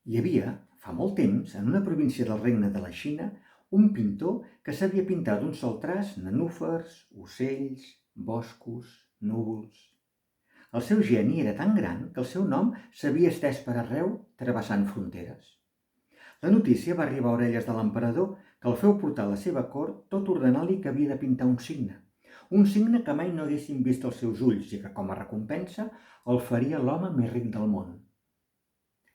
Hi havia, fa molt temps, en una província del Regne de la Xina, un pintor que sabia pintar d'un sol traç nenúfars, ocells, boscos, núvols. El seu geni era tan gran que el seu nom s'havia estès per arreu, travessant fronteres. La notícia va arribar a orelles de l'emperador, que el feu portar a la seva cort tot ordenant-li que havia de pintar un signe que mai no haguessin vist els seus ulls i que, com a recompensa, el faria l'home més ric del món.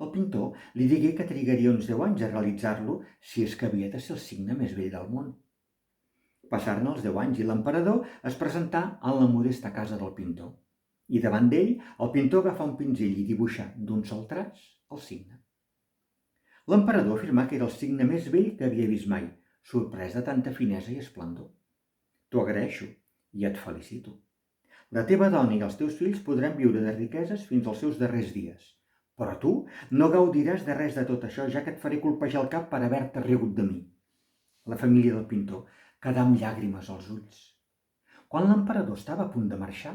El pintor li digué que trigaria uns 10 anys a realitzar-lo si és que havia de ser el signe més vell del món. Passaren els 10 anys i l'emperador es presentà en la modesta casa del pintor. I davant d'ell, el pintor agafà un pinzell i dibuixà d'un sol traç el signe. L'emperador afirmà que era el signe més vell que havia vist mai, sorprès de tanta finesa i esplendor. T'ho agraeixo i et felicito. La teva dona i els teus fills podran viure de riqueses fins als seus darrers dies. Però tu no gaudiràs de res de tot això, ja que et faré colpejar el cap per haver-te rigut de mi. La família del pintor quedà amb llàgrimes als ulls. Quan l'emperador estava a punt de marxar,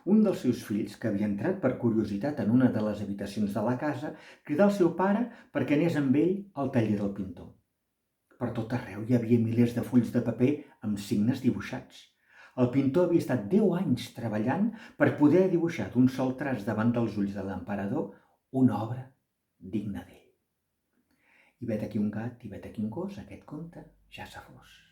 un dels seus fills, que havia entrat per curiositat en una de les habitacions de la casa, cridà al seu pare perquè anés amb ell al taller del pintor. Per tot arreu hi havia milers de fulls de paper amb signes dibuixats. El pintor havia estat 10 anys treballant per poder dibuixar d'un sol traç davant dels ulls de l'emperador una obra digna d'ell. I vet aquí un gat i vet aquí un gos, aquest conte ja s'ha fos.